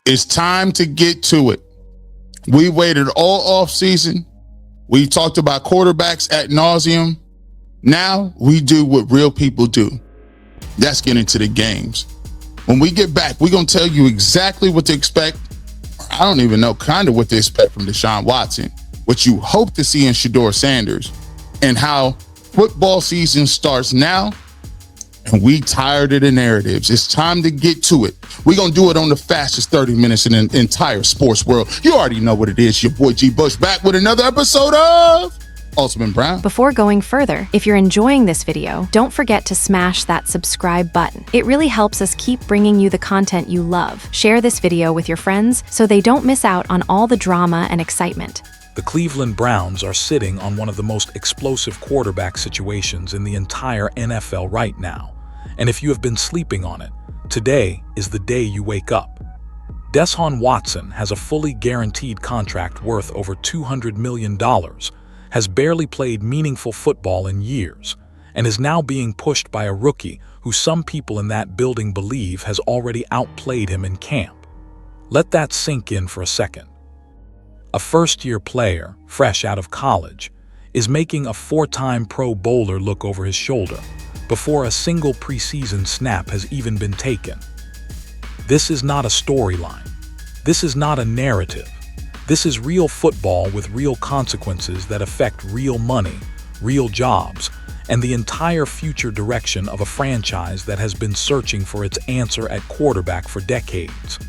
It's time to get to it. We waited all off season. We talked about quarterbacks ad nauseum. Now we do what real people do. That's get into the games. When we get back, we're going to tell you exactly what to expect. I don't even know kind of what to expect from Deshaun Watson, what you hope to see in Shedeur Sanders, and how football season starts now. And we tired of the narratives. It's time to get to it. We're going to do it on the fastest 30 minutes in the entire sports world. You already know what it is. Your boy G Bush back with another episode of Ultimate Brown. Before going further, if you're enjoying this video, don't forget to smash that subscribe button. It really helps us keep bringing you the content you love. Share this video with your friends so they don't miss out on all the drama and excitement. The Cleveland Browns are sitting on one of the most explosive quarterback situations in the entire NFL right now. And if you have been sleeping on it, today is the day you wake up. Deshaun Watson has a fully guaranteed contract worth over $200 million, has barely played meaningful football in years, and is now being pushed by a rookie who some people in that building believe has already outplayed him in camp. Let that sink in for a second. A first-year player, fresh out of college, is making a four-time Pro Bowler look over his shoulder before a single preseason snap has even been taken. This is not a storyline. This is not a narrative. This is real football with real consequences that affect real money, real jobs, and the entire future direction of a franchise that has been searching for its answer at quarterback for decades.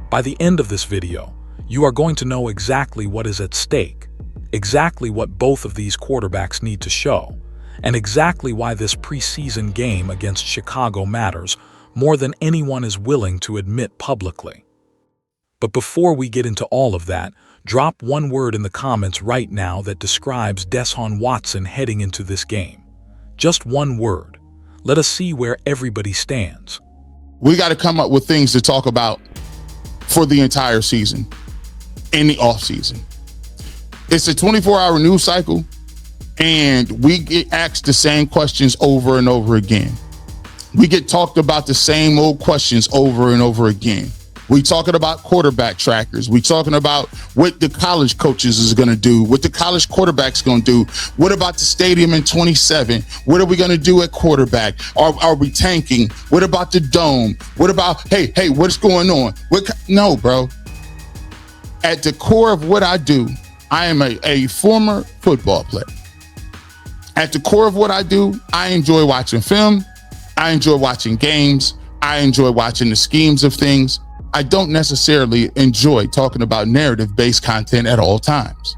By the end of this video, you are going to know exactly what is at stake, exactly what both of these quarterbacks need to show, and exactly why this preseason game against Chicago matters more than anyone is willing to admit publicly. But before we get into all of that, drop one word in the comments right now that describes Deshaun Watson heading into this game. Just one word. Let us see where everybody stands. We got to come up with things to talk about for the entire season, in the off season. It's a 24-hour news cycle, and we get asked the same questions over and over again. We get talked about the same old questions over and over again. We talking about quarterback trackers. We talking about what the college coaches is going to do, what the college quarterback's going to do. What about the stadium in 27? What are we going to do at quarterback? Are we tanking? What about the dome? What about, hey, what's going on? No, bro. At the core of what I do, I am a former football player. At the core of what I do, I enjoy watching film. I enjoy watching games. I enjoy watching the schemes of things. I don't necessarily enjoy talking about narrative-based content at all times.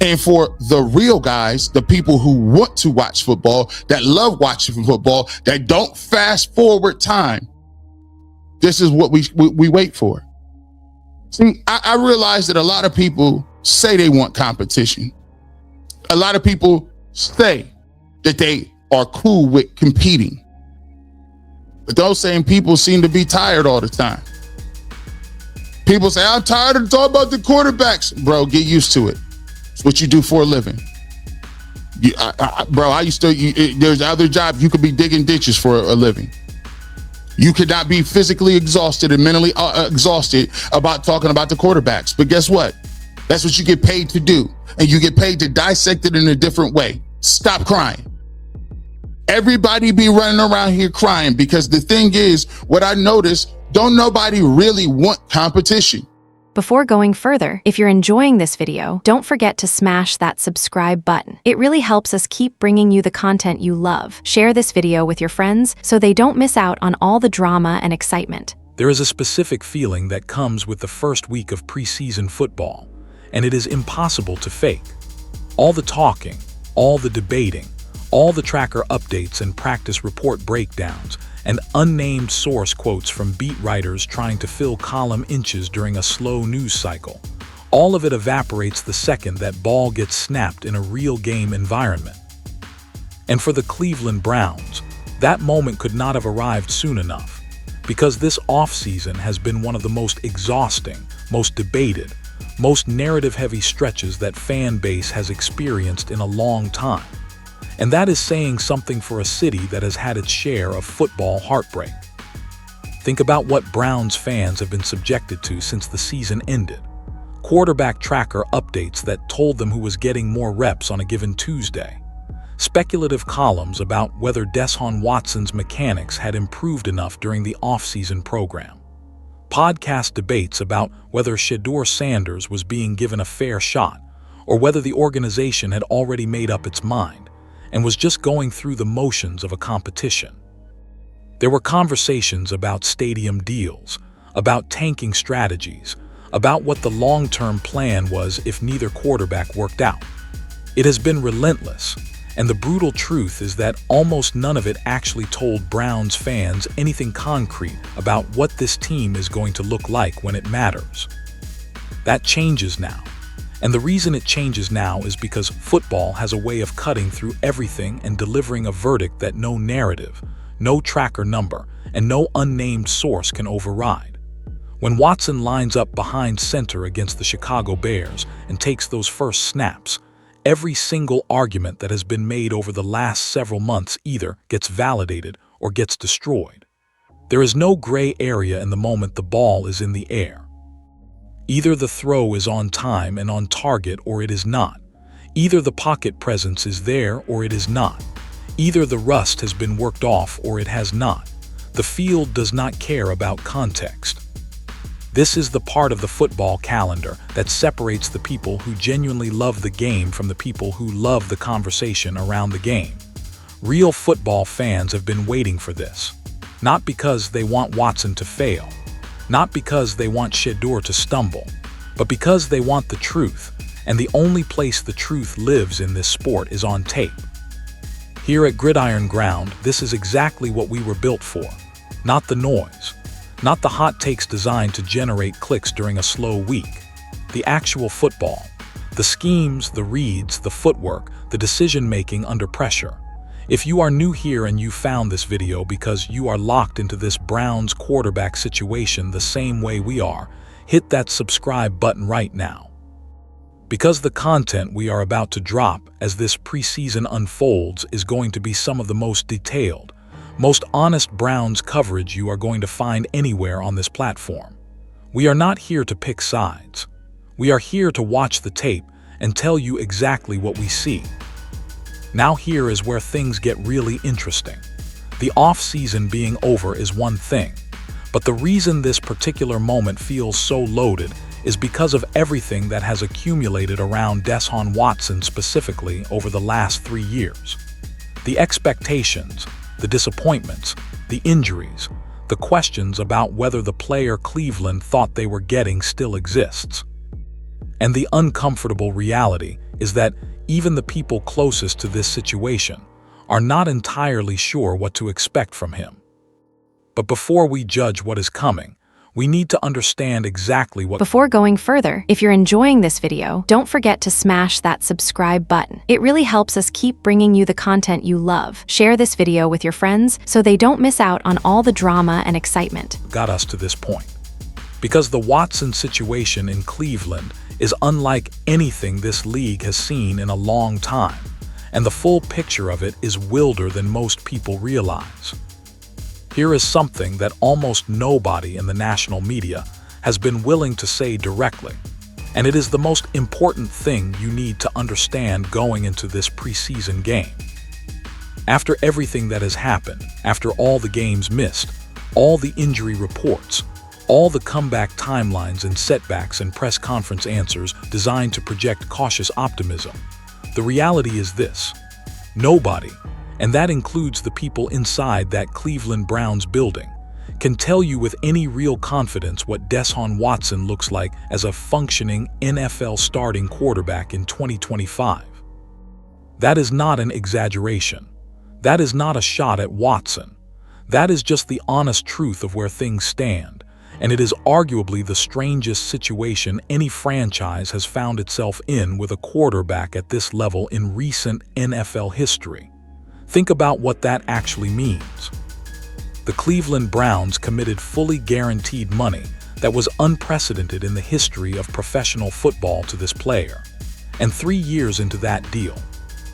And for the real guys, the people who want to watch football, that love watching football, that don't fast forward time, this is what we wait for. See, I realize that a lot of people say they want competition. A lot of people say that they are cool with competing. But those same people seem to be tired all the time. People say, I'm tired of talking about the quarterbacks. Bro, get used to it. It's what you do for a living. I used to, there's other jobs. You could be digging ditches for a living. You could not be physically exhausted and mentally exhausted about talking about the quarterbacks. But guess what? That's what you get paid to do. And you get paid to dissect it in a different way. Stop crying. Everybody be running around here crying because the thing is, what I noticed, don't nobody really want competition. Before going further, if you're enjoying this video, don't forget to smash that subscribe button. It really helps us keep bringing you the content you love. Share this video with your friends so they don't miss out on all the drama and excitement. There is a specific feeling that comes with the first week of preseason football, and it is impossible to fake. All the talking, all the debating, all the tracker updates and practice report breakdowns, and unnamed source quotes from beat writers trying to fill column inches during a slow news cycle. All of it evaporates the second that ball gets snapped in a real game environment. And for the Cleveland Browns, that moment could not have arrived soon enough, because this offseason has been one of the most exhausting, most debated, most narrative-heavy stretches that fan base has experienced in a long time. And that is saying something for a city that has had its share of football heartbreak. Think about what Browns fans have been subjected to since the season ended. Quarterback tracker updates that told them who was getting more reps on a given Tuesday. Speculative columns about whether Deshaun Watson's mechanics had improved enough during the off-season program. Podcast debates about whether Shedeur Sanders was being given a fair shot, or whether the organization had already made up its mind and was just going through the motions of a competition. There were conversations about stadium deals, about tanking strategies, about what the long-term plan was if neither quarterback worked out. It has been relentless, and the brutal truth is that almost none of it actually told Browns fans anything concrete about what this team is going to look like when it matters. That changes now. And the reason it changes now is because football has a way of cutting through everything and delivering a verdict that no narrative, no tracker number, and no unnamed source can override. When Watson lines up behind center against the Chicago Bears and takes those first snaps, every single argument that has been made over the last several months either gets validated or gets destroyed. There is no gray area in the moment the ball is in the air. Either the throw is on time and on target or it is not. Either the pocket presence is there or it is not. Either the rust has been worked off or it has not. The field does not care about context. This is the part of the football calendar that separates the people who genuinely love the game from the people who love the conversation around the game. Real football fans have been waiting for this. Not because they want Watson to fail, not because they want Shedeur to stumble, but because they want the truth, and the only place the truth lives in this sport is on tape. Here at Gridiron Ground, this is exactly what we were built for. Not the noise. Not the hot takes designed to generate clicks during a slow week. The actual football. The schemes, the reads, the footwork, the decision-making under pressure. If you are new here and you found this video because you are locked into this Browns quarterback situation the same way we are, hit that subscribe button right now. Because the content we are about to drop as this preseason unfolds is going to be some of the most detailed, most honest Browns coverage you are going to find anywhere on this platform. We are not here to pick sides. We are here to watch the tape and tell you exactly what we see. Now here is where things get really interesting. The off-season being over is one thing, but the reason this particular moment feels so loaded is because of everything that has accumulated around Deshaun Watson specifically over the last 3 years. The expectations, the disappointments, the injuries, the questions about whether the player Cleveland thought they were getting still exists. And the uncomfortable reality is that even the people closest to this situation are not entirely sure what to expect from him. But before we judge what is coming, we need to understand exactly what. Before going further, if you're enjoying this video, don't forget to smash that subscribe button. It really helps us keep bringing you the content you love. Share this video with your friends so they don't miss out on all the drama and excitement. Got us to this point. Because the Watson situation in Cleveland is unlike anything this league has seen in a long time, and the full picture of it is wilder than most people realize. Here is something that almost nobody in the national media has been willing to say directly, and it is the most important thing you need to understand going into this preseason game. After everything that has happened, after all the games missed, all the injury reports, all the comeback timelines and setbacks and press conference answers designed to project cautious optimism, the reality is this: nobody, and that includes the people inside that Cleveland Browns building, can tell you with any real confidence what Deshaun Watson looks like as a functioning NFL starting quarterback in 2025. That is not an exaggeration. That is not a shot at Watson. That is just the honest truth of where things stand, and it is arguably the strangest situation any franchise has found itself in with a quarterback at this level in recent NFL history. Think about what that actually means. The Cleveland Browns committed fully guaranteed money that was unprecedented in the history of professional football to this player. And 3 years into that deal,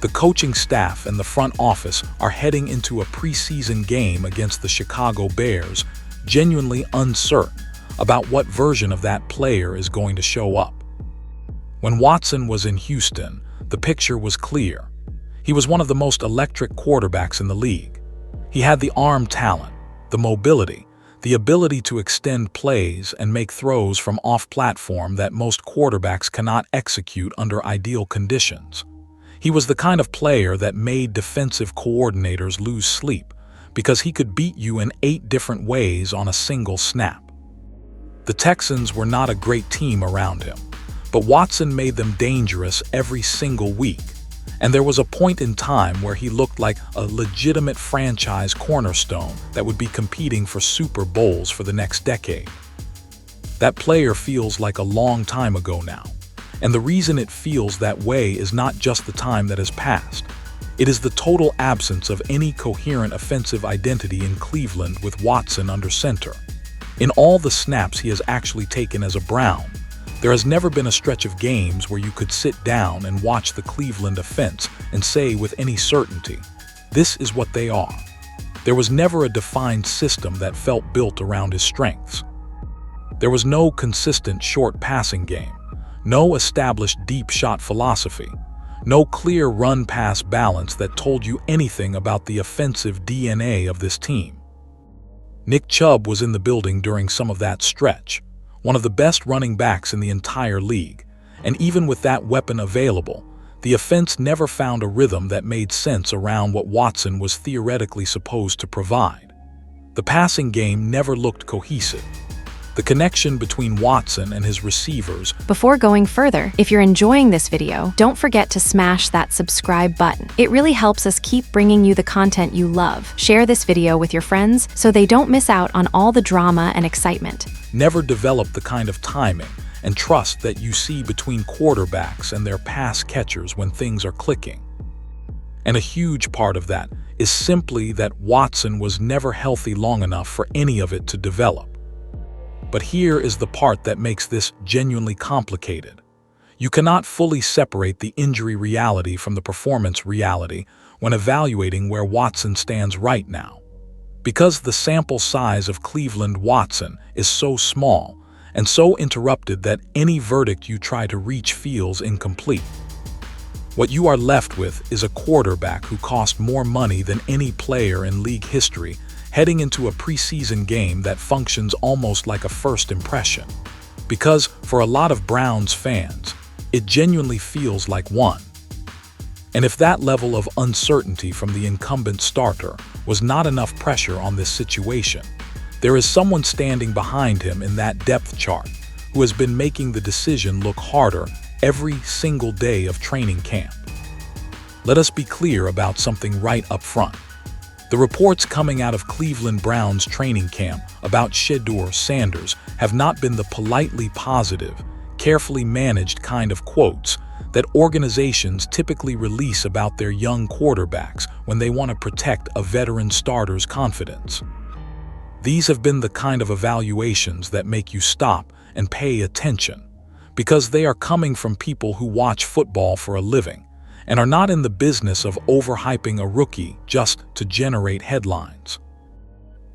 the coaching staff and the front office are heading into a preseason game against the Chicago Bears, genuinely uncertain about what version of that player is going to show up. When Watson was in Houston, the picture was clear. He was one of the most electric quarterbacks in the league. He had the arm talent, the mobility, the ability to extend plays and make throws from off-platform that most quarterbacks cannot execute under ideal conditions. He was the kind of player that made defensive coordinators lose sleep because he could beat you in 8 different ways on a single snap. The Texans were not a great team around him, but Watson made them dangerous every single week. And there was a point in time where he looked like a legitimate franchise cornerstone that would be competing for Super Bowls for the next decade. That player feels like a long time ago now. And the reason it feels that way is not just the time that has passed. It is the total absence of any coherent offensive identity in Cleveland with Watson under center. In all the snaps he has actually taken as a Brown, there has never been a stretch of games where you could sit down and watch the Cleveland offense and say with any certainty, this is what they are. There was never a defined system that felt built around his strengths. There was no consistent short passing game, no established deep shot philosophy, no clear run-pass balance that told you anything about the offensive DNA of this team. Nick Chubb was in the building during some of that stretch, one of the best running backs in the entire league, and even with that weapon available, the offense never found a rhythm that made sense around what Watson was theoretically supposed to provide. The passing game never looked cohesive. The connection between Watson and his receivers. Before going further, if you're enjoying this video, don't forget to smash that subscribe button. It really helps us keep bringing you the content you love. Share this video with your friends so they don't miss out on all the drama and excitement. Never developed the kind of timing and trust that you see between quarterbacks and their pass catchers when things are clicking. And a huge part of that is simply that Watson was never healthy long enough for any of it to develop. But here is the part that makes this genuinely complicated. You cannot fully separate the injury reality from the performance reality when evaluating where Watson stands right now. Because the sample size of Cleveland Watson is so small and so interrupted that any verdict you try to reach feels incomplete. What you are left with is a quarterback who cost more money than any player in league history heading into a preseason game that functions almost like a first impression. Because for a lot of Browns fans, it genuinely feels like one. And if that level of uncertainty from the incumbent starter was not enough pressure on this situation, there is someone standing behind him in that depth chart who has been making the decision look harder every single day of training camp. Let us be clear about something right up front. The reports coming out of Cleveland Browns training camp about Shedeur Sanders have not been the politely positive, carefully managed kind of quotes that organizations typically release about their young quarterbacks when they want to protect a veteran starter's confidence. These have been the kind of evaluations that make you stop and pay attention, because they are coming from people who watch football for a living and are not in the business of overhyping a rookie just to generate headlines.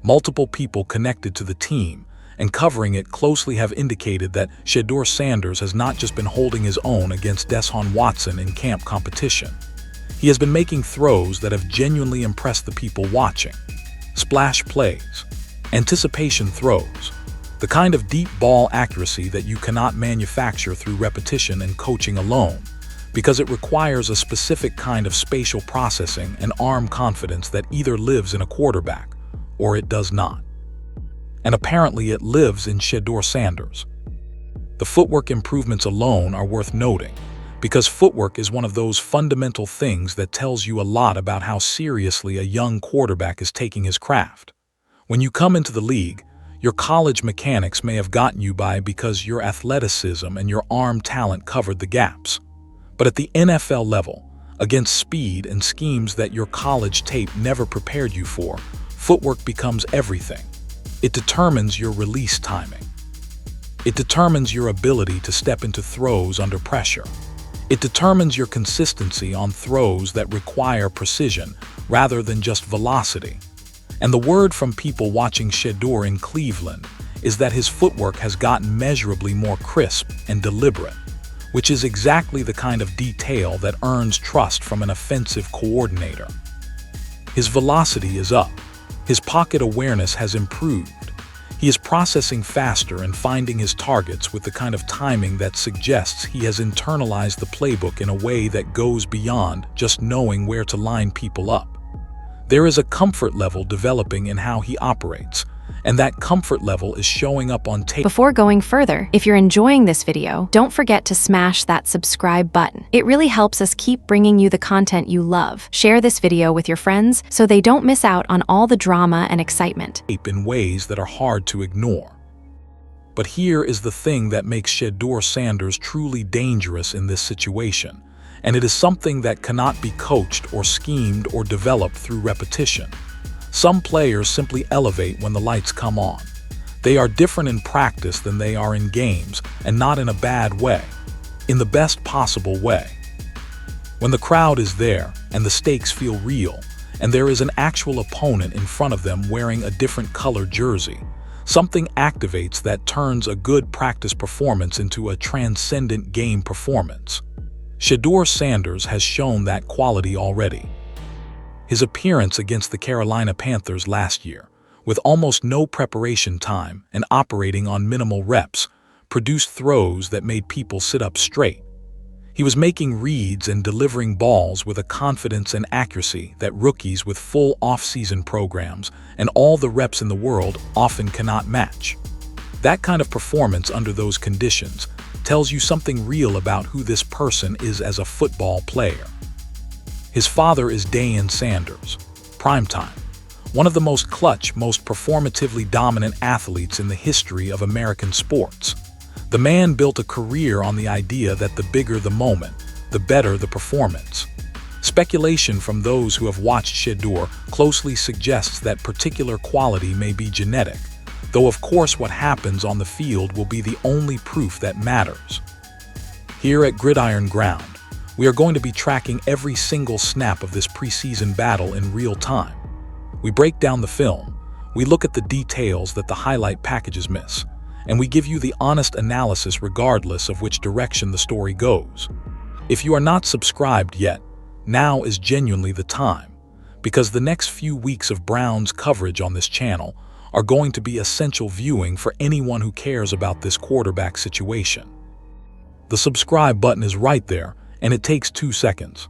Multiple people connected to the team and covering it closely have indicated that Shedeur Sanders has not just been holding his own against Deshaun Watson in camp competition. He has been making throws that have genuinely impressed the people watching. Splash plays, anticipation throws, the kind of deep ball accuracy that you cannot manufacture through repetition and coaching alone, because it requires a specific kind of spatial processing and arm confidence that either lives in a quarterback or it does not. And apparently it lives in Shedeur Sanders. The footwork improvements alone are worth noting, because footwork is one of those fundamental things that tells you a lot about how seriously a young quarterback is taking his craft. When you come into the league, your college mechanics may have gotten you by because your athleticism and your arm talent covered the gaps. But at the NFL level, against speed and schemes that your college tape never prepared you for, footwork becomes everything. It determines your release timing. It determines your ability to step into throws under pressure. It determines your consistency on throws that require precision rather than just velocity. And the word from people watching Shedeur in Cleveland is that his footwork has gotten measurably more crisp and deliberate, which is exactly the kind of detail that earns trust from an offensive coordinator. His velocity is up. His pocket awareness has improved. He is processing faster and finding his targets with the kind of timing that suggests he has internalized the playbook in a way that goes beyond just knowing where to line people up. There is a comfort level developing in how he operates, and that comfort level is showing up on tape. Before going further, if you're enjoying this video, don't forget to smash that subscribe button. It really helps us keep bringing you the content you love. Share this video with your friends so they don't miss out on all the drama and excitement. In ways that are hard to ignore. But here is the thing that makes Shedeur Sanders truly dangerous in this situation, and it is something that cannot be coached or schemed or developed through repetition. Some players simply elevate when the lights come on. They are different in practice than they are in games, and not in a bad way, in the best possible way. When the crowd is there and the stakes feel real, and there is an actual opponent in front of them wearing a different color jersey, something activates that turns a good practice performance into a transcendent game performance. Shedeur Sanders has shown that quality already. His appearance against the Carolina Panthers last year, with almost no preparation time and operating on minimal reps, produced throws that made people sit up straight. He was making reads and delivering balls with a confidence and accuracy that rookies with full off-season programs and all the reps in the world often cannot match. That kind of performance under those conditions tells you something real about who this person is as a football player. His father is Deshaun Sanders, primetime, one of the most clutch, most performatively dominant athletes in the history of American sports. The man built a career on the idea that the bigger the moment, the better the performance. Speculation from those who have watched Shedeur closely suggests that particular quality may be genetic, though of course what happens on the field will be the only proof that matters. Here at Gridiron Ground, we are going to be tracking every single snap of this preseason battle in real time. We break down the film, we look at the details that the highlight packages miss, and we give you the honest analysis regardless of which direction the story goes. If you are not subscribed yet, now is genuinely the time, because the next few weeks of Browns coverage on this channel are going to be essential viewing for anyone who cares about this quarterback situation. The subscribe button is right there, and it takes 2 seconds.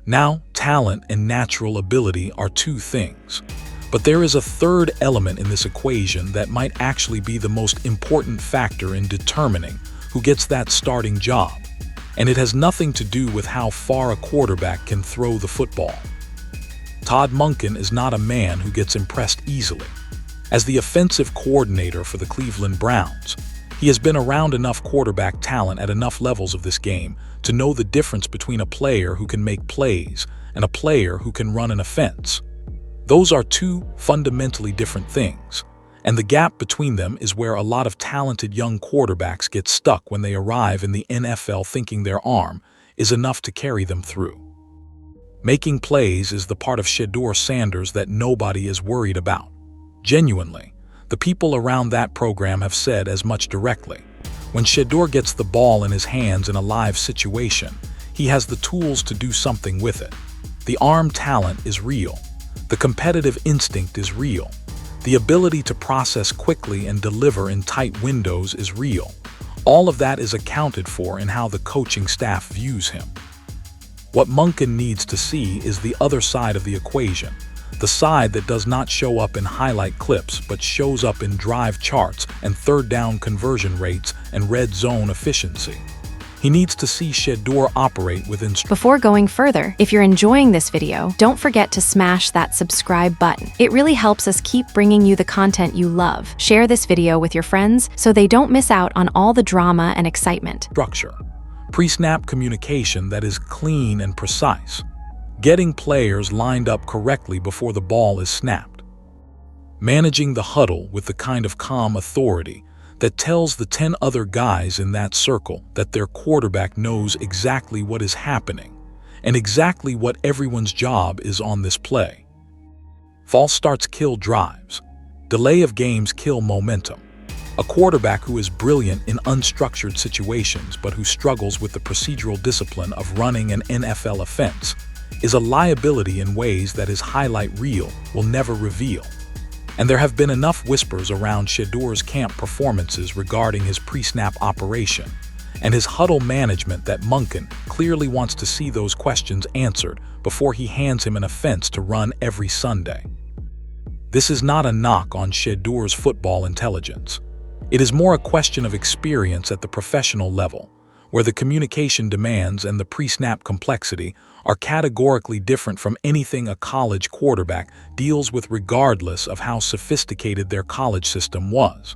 Now, talent and natural ability are two things, but there is a third element in this equation that might actually be the most important factor in determining who gets that starting job, and it has nothing to do with how far a quarterback can throw the football. Todd Monken is not a man who gets impressed easily. As the offensive coordinator for the Cleveland Browns, he has been around enough quarterback talent at enough levels of this game to know the difference between a player who can make plays and a player who can run an offense. Those are two fundamentally different things, and the gap between them is where a lot of talented young quarterbacks get stuck when they arrive in the NFL thinking their arm is enough to carry them through. Making plays is the part of Shedeur Sanders that nobody is worried about. Genuinely, the people around that program have said as much directly. When Shedeur gets the ball in his hands in a live situation, he has the tools to do something with it. The arm talent is real. The competitive instinct is real. The ability to process quickly and deliver in tight windows is real. All of that is accounted for in how the coaching staff views him. What Monken needs to see is the other side of the equation, the side that does not show up in highlight clips but shows up in drive charts and third down conversion rates and red zone efficiency. He needs to see Shedeur operate within. Before going further, if you're enjoying this video, don't forget to smash that subscribe button. It really helps us keep bringing you the content you love. Share this video with your friends so they don't miss out on all the drama and excitement. Structure. Pre-snap communication that is clean and precise. Getting players lined up correctly before the ball is snapped. Managing the huddle with the kind of calm authority that tells the 10 other guys in that circle that their quarterback knows exactly what is happening and exactly what everyone's job is on this play. False starts kill drives. Delay of games kill momentum. A quarterback who is brilliant in unstructured situations but who struggles with the procedural discipline of running an NFL offense is a liability in ways that his highlight reel will never reveal. And there have been enough whispers around Shedeur's camp performances regarding his pre-snap operation and his huddle management that Monken clearly wants to see those questions answered before he hands him an offense to run every Sunday. This is not a knock on Shedeur's football intelligence. It is more a question of experience at the professional level, where the communication demands and the pre-snap complexity are categorically different from anything a college quarterback deals with regardless of how sophisticated their college system was.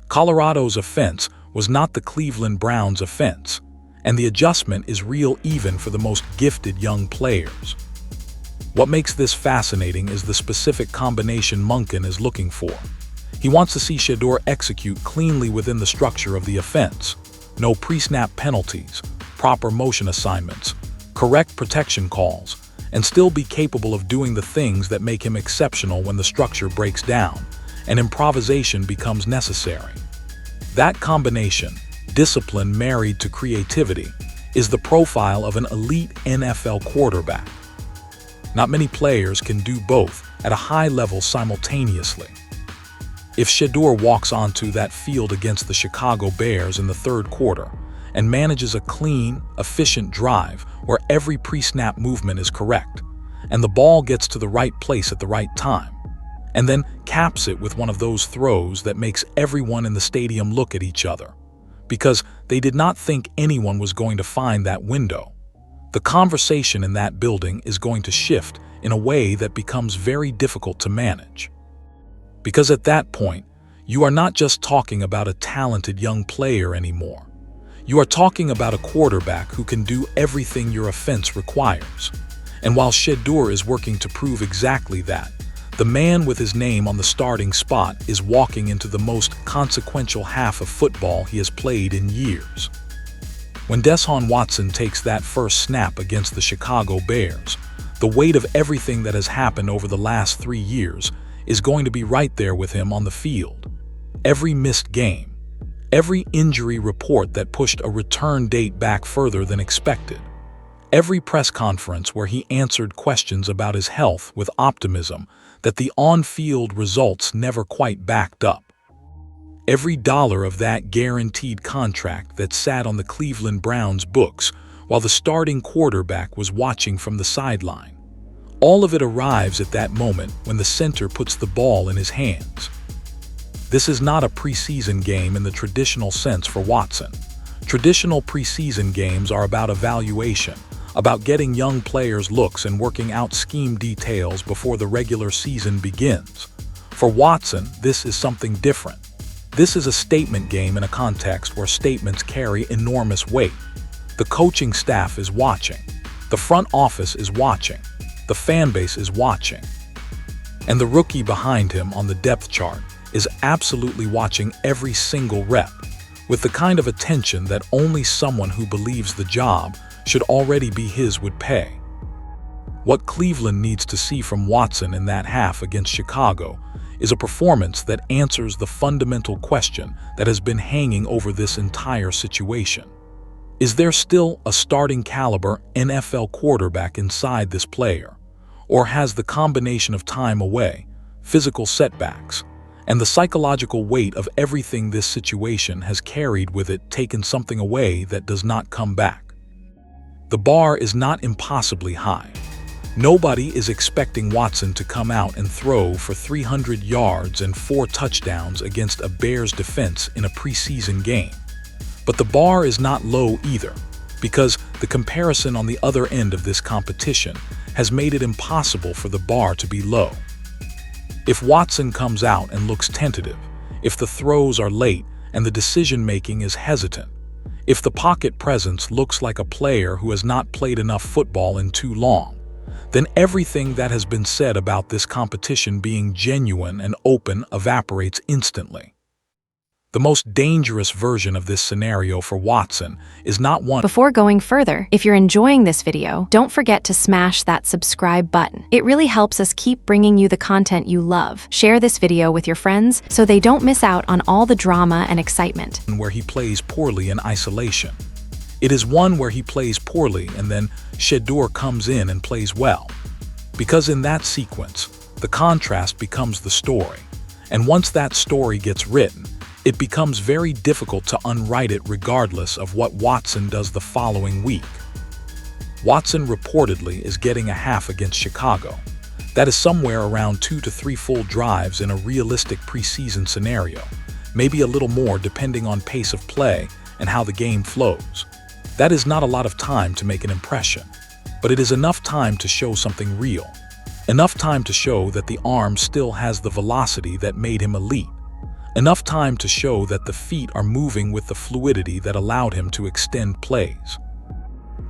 Colorado's offense was not the Cleveland Browns' offense, and the adjustment is real even for the most gifted young players. What makes this fascinating is the specific combination Monken is looking for. He wants to see Shedeur execute cleanly within the structure of the offense. No pre-snap penalties, proper motion assignments, correct protection calls, and still be capable of doing the things that make him exceptional when the structure breaks down and improvisation becomes necessary. That combination, discipline married to creativity, is the profile of an elite NFL quarterback. Not many players can do both at a high level simultaneously. If Shedeur walks onto that field against the Chicago Bears in the third quarter and manages a clean, efficient drive where every pre-snap movement is correct and the ball gets to the right place at the right time, and then caps it with one of those throws that makes everyone in the stadium look at each other because they did not think anyone was going to find that window, the conversation in that building is going to shift in a way that becomes very difficult to manage. Because at that point, you are not just talking about a talented young player anymore. You are talking about a quarterback who can do everything your offense requires. And while Shedeur is working to prove exactly that, the man with his name on the starting spot is walking into the most consequential half of football he has played in years. When Deshaun Watson takes that first snap against the Chicago Bears, the weight of everything that has happened over the last 3 years is going to be right there with him on the field. Every missed game, every injury report that pushed a return date back further than expected, every press conference where he answered questions about his health with optimism that the on-field results never quite backed up. Every dollar of that guaranteed contract that sat on the Cleveland Browns books while the starting quarterback was watching from the sideline. All of it arrives at that moment when the center puts the ball in his hands. This is not a preseason game in the traditional sense for Watson. Traditional preseason games are about evaluation, about getting young players looks and working out scheme details before the regular season begins. For Watson, this is something different. This is a statement game in a context where statements carry enormous weight. The coaching staff is watching. The front office is watching. The fan base is watching. And the rookie behind him on the depth chart is absolutely watching every single rep, with the kind of attention that only someone who believes the job should already be his would pay. What Cleveland needs to see from Watson in that half against Chicago is a performance that answers the fundamental question that has been hanging over this entire situation. Is there still a starting caliber NFL quarterback inside this player? Or has the combination of time away, physical setbacks, and the psychological weight of everything this situation has carried with it taken something away that does not come back? The bar is not impossibly high. Nobody is expecting Watson to come out and throw for 300 yards and 4 touchdowns against a Bears defense in a preseason game. But the bar is not low either, because the comparison on the other end of this competition has made it impossible for the bar to be low. If Watson comes out and looks tentative, if the throws are late and the decision-making is hesitant, if the pocket presence looks like a player who has not played enough football in too long, then everything that has been said about this competition being genuine and open evaporates instantly. The most dangerous version of this scenario for Watson is not one. Before going further, if you're enjoying this video, don't forget to smash that subscribe button. It really helps us keep bringing you the content you love. Share this video with your friends so they don't miss out on all the drama and excitement. Where he plays poorly in isolation. It is one where he plays poorly and then Shedeur comes in and plays well. Because in that sequence, the contrast becomes the story. And once that story gets written, it becomes very difficult to unwrite it regardless of what Watson does the following week. Watson reportedly is getting a half against Chicago. That is somewhere around 2 to 3 full drives in a realistic preseason scenario, maybe a little more depending on pace of play and how the game flows. That is not a lot of time to make an impression, but it is enough time to show something real. Enough time to show that the arm still has the velocity that made him elite. Enough time to show that the feet are moving with the fluidity that allowed him to extend plays.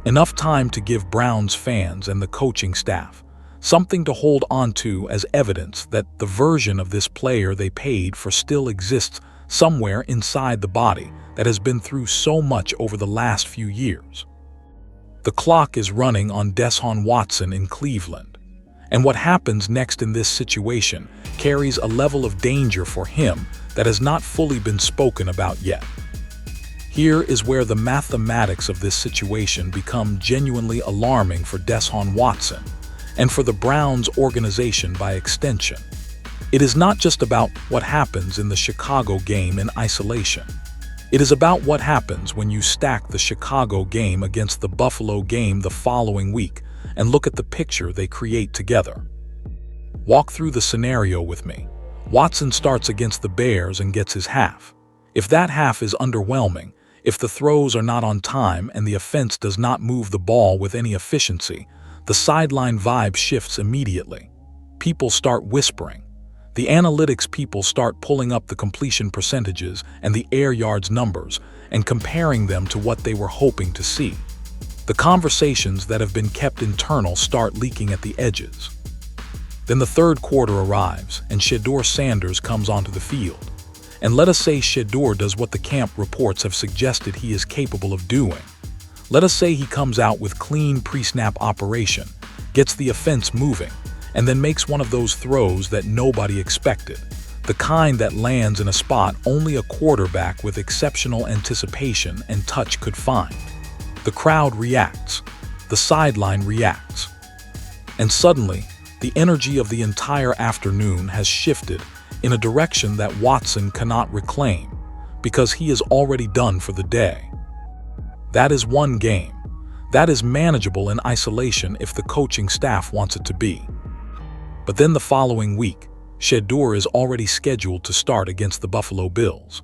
Enough time to give Browns fans and the coaching staff something to hold on to as evidence that the version of this player they paid for still exists somewhere inside the body that has been through so much over the last few years. The clock is running on Deshaun Watson in Cleveland, and what happens next in this situation carries a level of danger for him that has not fully been spoken about yet. Here is where the mathematics of this situation become genuinely alarming for Deshaun Watson and for the Browns organization by extension. It is not just about what happens in the Chicago game in isolation. It is about what happens when you stack the Chicago game against the Buffalo game the following week and look at the picture they create together. Walk through the scenario with me. Watson starts against the Bears and gets his half. If that half is underwhelming, if the throws are not on time and the offense does not move the ball with any efficiency, the sideline vibe shifts immediately. People start whispering. The analytics people start pulling up the completion percentages and the air yards numbers and comparing them to what they were hoping to see. The conversations that have been kept internal start leaking at the edges. Then the third quarter arrives and Shedeur Sanders comes onto the field. And let us say Shedeur does what the camp reports have suggested he is capable of doing. Let us say he comes out with clean pre-snap operation, gets the offense moving, and then makes one of those throws that nobody expected, the kind that lands in a spot only a quarterback with exceptional anticipation and touch could find. The crowd reacts. The sideline reacts. And suddenly, the energy of the entire afternoon has shifted in a direction that Watson cannot reclaim because he is already done for the day. That is one game. That is manageable in isolation if the coaching staff wants it to be. But then the following week, Shedeur is already scheduled to start against the Buffalo Bills.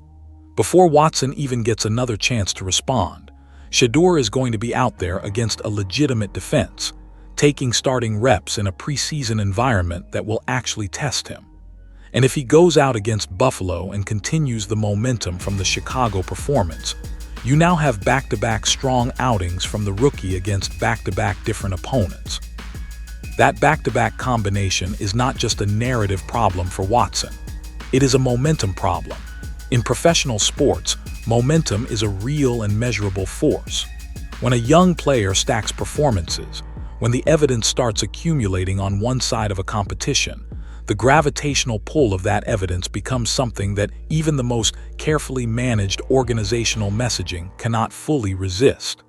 Before Watson even gets another chance to respond, Shedeur is going to be out there against a legitimate defense, taking starting reps in a preseason environment that will actually test him. And if he goes out against Buffalo and continues the momentum from the Chicago performance, you now have back-to-back strong outings from the rookie against back-to-back different opponents. That back-to-back combination is not just a narrative problem for Watson. It is a momentum problem. In professional sports, momentum is a real and measurable force. When a young player stacks performances, when the evidence starts accumulating on one side of a competition, the gravitational pull of that evidence becomes something that even the most carefully managed organizational messaging cannot fully resist.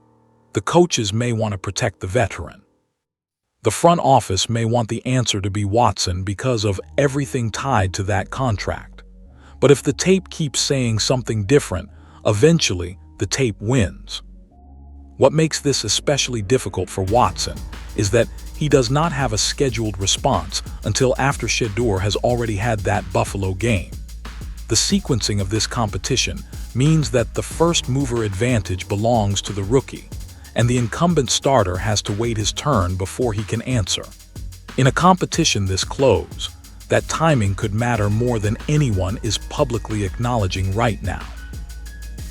The coaches may want to protect the veteran. The front office may want the answer to be Watson because of everything tied to that contract. But if the tape keeps saying something different, eventually the tape wins. What makes this especially difficult for Watson is that he does not have a scheduled response until after Shedeur has already had that Buffalo game. The sequencing of this competition means that the first mover advantage belongs to the rookie, and the incumbent starter has to wait his turn before he can answer. In a competition this close, that timing could matter more than anyone is publicly acknowledging right now.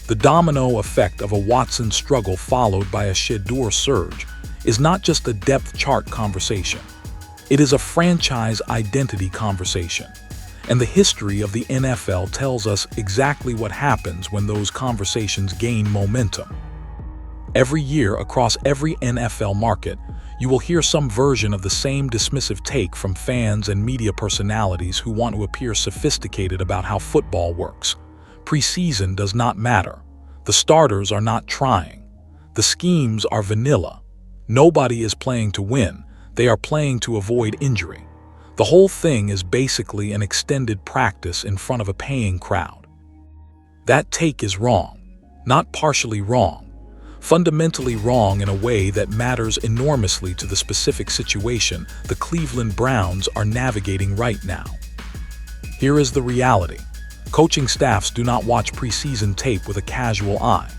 The domino effect of a Watson struggle followed by a Shedeur surge is not just a depth chart conversation. It is a franchise identity conversation. And the history of the NFL tells us exactly what happens when those conversations gain momentum. Every year, across every NFL market, you will hear some version of the same dismissive take from fans and media personalities who want to appear sophisticated about how football works. Preseason does not matter. The starters are not trying. The schemes are vanilla. Nobody is playing to win. They are playing to avoid injury. The whole thing is basically an extended practice in front of a paying crowd. That take is wrong. Not partially wrong. Fundamentally wrong in a way that matters enormously to the specific situation the Cleveland Browns are navigating right now. Here is the reality. Coaching staffs do not watch preseason tape with a casual eye.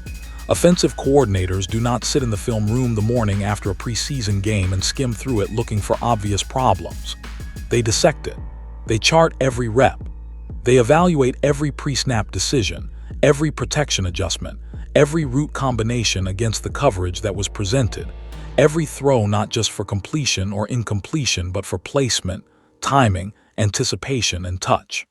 Offensive coordinators do not sit in the film room the morning after a preseason game and skim through it looking for obvious problems. They dissect it. They chart every rep. They evaluate every pre-snap decision, every protection adjustment, every route combination against the coverage that was presented, every throw not just for completion or incompletion but for placement, timing, anticipation, and touch.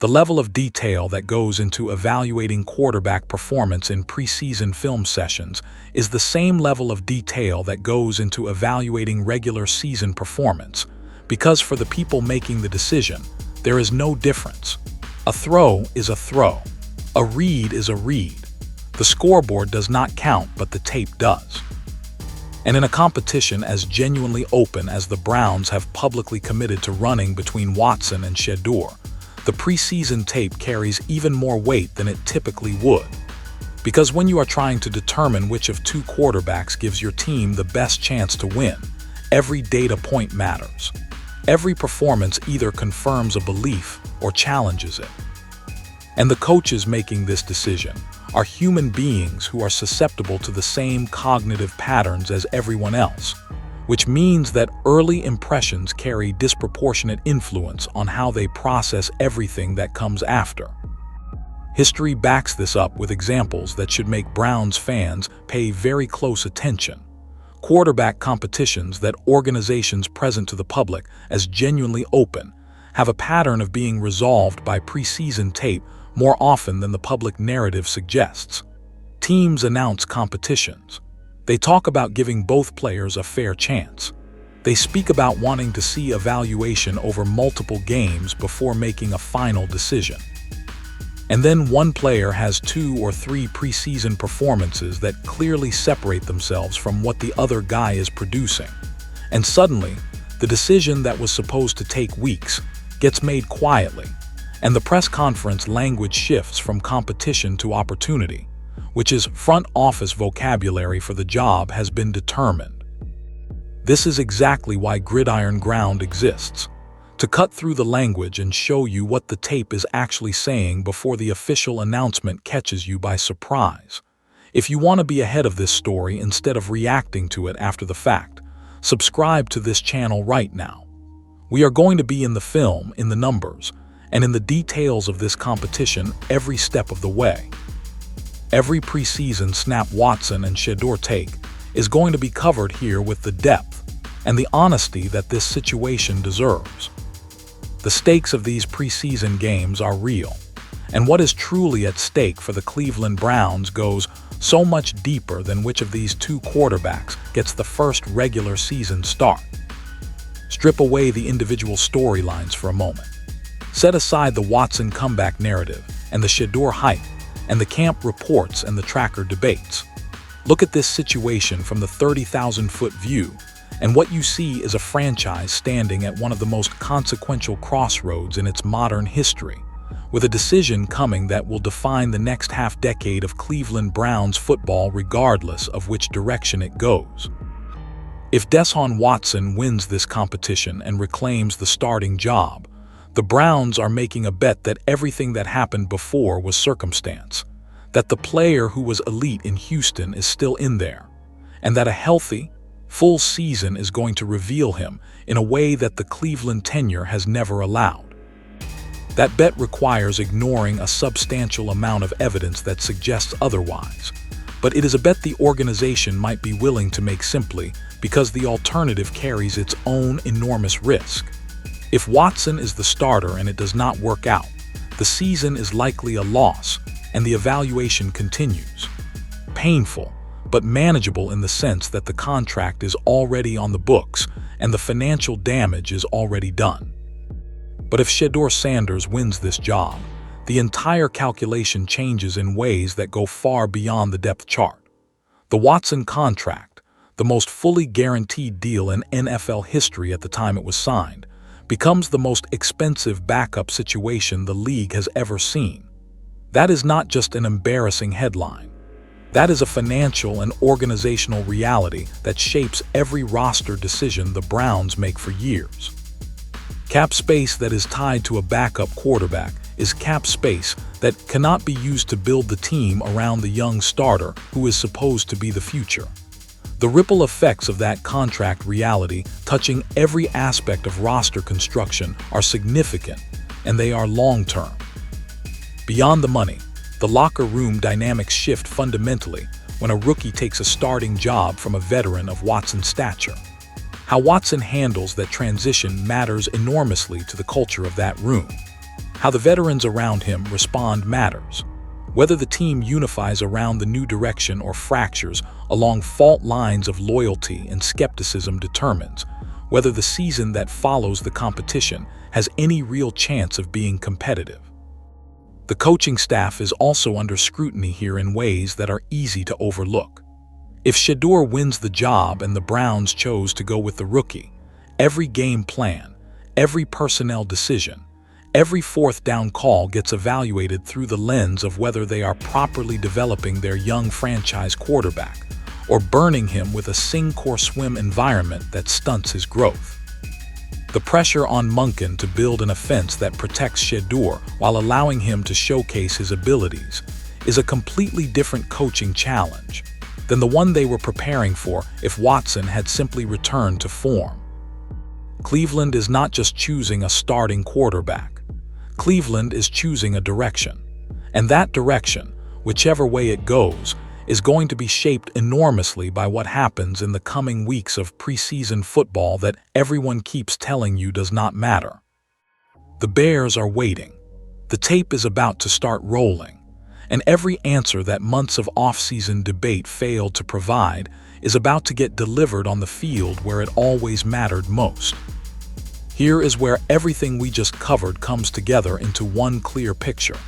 The level of detail that goes into evaluating quarterback performance in preseason film sessions is the same level of detail that goes into evaluating regular season performance, because for the people making the decision, there is no difference. A throw is a throw. A read is a read. The scoreboard does not count, but the tape does. And in a competition as genuinely open as the Browns have publicly committed to running between Watson and Shedeur, the preseason tape carries even more weight than it typically would. Because when you are trying to determine which of two quarterbacks gives your team the best chance to win, every data point matters. Every performance either confirms a belief or challenges it. And the coaches making this decision are human beings who are susceptible to the same cognitive patterns as everyone else, which means that early impressions carry disproportionate influence on how they process everything that comes after. History backs this up with examples that should make Browns fans pay very close attention. Quarterback competitions that organizations present to the public as genuinely open have a pattern of being resolved by preseason tape more often than the public narrative suggests. Teams announce competitions. They talk about giving both players a fair chance. They speak about wanting to see evaluation over multiple games before making a final decision. And then one player has 2 or 3 preseason performances that clearly separate themselves from what the other guy is producing. And suddenly, the decision that was supposed to take weeks gets made quietly, and the press conference language shifts from competition to opportunity, which is front office vocabulary for the job has been determined. This is exactly why Gridiron Ground exists. To cut through the language and show you what the tape is actually saying before the official announcement catches you by surprise. If you want to be ahead of this story instead of reacting to it after the fact, subscribe to this channel right now. We are going to be in the film, in the numbers, and in the details of this competition every step of the way. Every preseason snap Watson and Shedeur take is going to be covered here with the depth and the honesty that this situation deserves. The stakes of these preseason games are real, and what is truly at stake for the Cleveland Browns goes so much deeper than which of these two quarterbacks gets the first regular season start. Strip away the individual storylines for a moment. Set aside the Watson comeback narrative and the Shedeur hype and the camp reports and the tracker debates. Look at this situation from the 30,000-foot view, and what you see is a franchise standing at one of the most consequential crossroads in its modern history, with a decision coming that will define the next half-decade of Cleveland Browns football regardless of which direction it goes. If Deshaun Watson wins this competition and reclaims the starting job, the Browns are making a bet that everything that happened before was circumstance, that the player who was elite in Houston is still in there, and that a healthy, full season is going to reveal him in a way that the Cleveland tenure has never allowed. That bet requires ignoring a substantial amount of evidence that suggests otherwise, but it is a bet the organization might be willing to make simply because the alternative carries its own enormous risk. If Watson is the starter and it does not work out, the season is likely a loss, and the evaluation continues. Painful, but manageable in the sense that the contract is already on the books and the financial damage is already done. But if Shedeur Sanders wins this job, the entire calculation changes in ways that go far beyond the depth chart. The Watson contract, the most fully guaranteed deal in NFL history at the time it was signed, becomes the most expensive backup situation the league has ever seen. That is not just an embarrassing headline. That is a financial and organizational reality that shapes every roster decision the Browns make for years. Cap space that is tied to a backup quarterback is cap space that cannot be used to build the team around the young starter who is supposed to be the future. The ripple effects of that contract reality touching every aspect of roster construction are significant, and they are long-term. Beyond the money, the locker room dynamics shift fundamentally when a rookie takes a starting job from a veteran of Watson's stature. How Watson handles that transition matters enormously to the culture of that room. How the veterans around him respond matters. Whether the team unifies around the new direction or fractures along fault lines of loyalty and skepticism determines whether the season that follows the competition has any real chance of being competitive. The coaching staff is also under scrutiny here in ways that are easy to overlook. If Shedeur wins the job and the Browns chose to go with the rookie, every game plan, every personnel decision, every fourth down call gets evaluated through the lens of whether they are properly developing their young franchise quarterback or burning him with a sink-or-swim environment that stunts his growth. The pressure on Monken to build an offense that protects Shedeur while allowing him to showcase his abilities is a completely different coaching challenge than the one they were preparing for if Watson had simply returned to form. Cleveland is not just choosing a starting quarterback. Cleveland is choosing a direction, and that direction, whichever way it goes, is going to be shaped enormously by what happens in the coming weeks of preseason football that everyone keeps telling you does not matter. The Bears are waiting. The tape is about to start rolling, and every answer that months of off-season debate failed to provide is about to get delivered on the field where it always mattered most. Here is where everything we just covered comes together into one clear picture.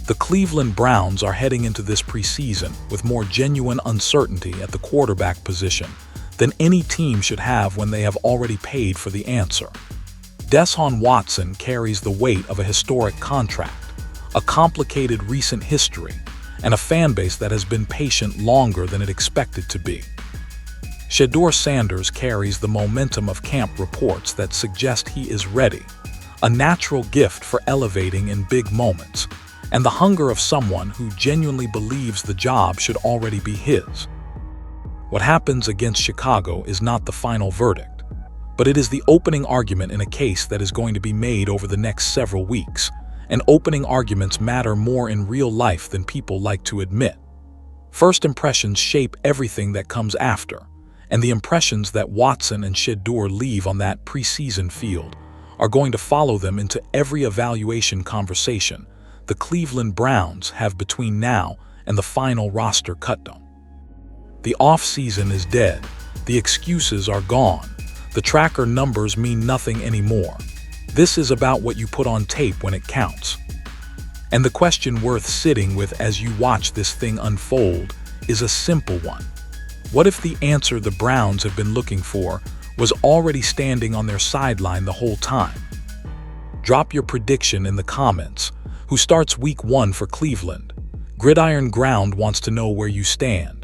The Cleveland Browns are heading into this preseason with more genuine uncertainty at the quarterback position than any team should have when they have already paid for the answer. Deshaun Watson carries the weight of a historic contract, a complicated recent history, and a fanbase that has been patient longer than it expected to be. Shedeur Sanders carries the momentum of camp reports that suggest he is ready, a natural gift for elevating in big moments, and the hunger of someone who genuinely believes the job should already be his. What happens against Chicago is not the final verdict, but it is the opening argument in a case that is going to be made over the next several weeks, and opening arguments matter more in real life than people like to admit. First impressions shape everything that comes after, and the impressions that Watson and Shedeur leave on that preseason field are going to follow them into every evaluation conversation the Cleveland Browns have between now and the final roster cutdown. The off-season is dead, the excuses are gone, the tracker numbers mean nothing anymore. This is about what you put on tape when it counts. And the question worth sitting with as you watch this thing unfold is a simple one. What if the answer the Browns have been looking for was already standing on their sideline the whole time? Drop your prediction in the comments. Who starts week 1 for Cleveland? Gridiron Ground wants to know where you stand.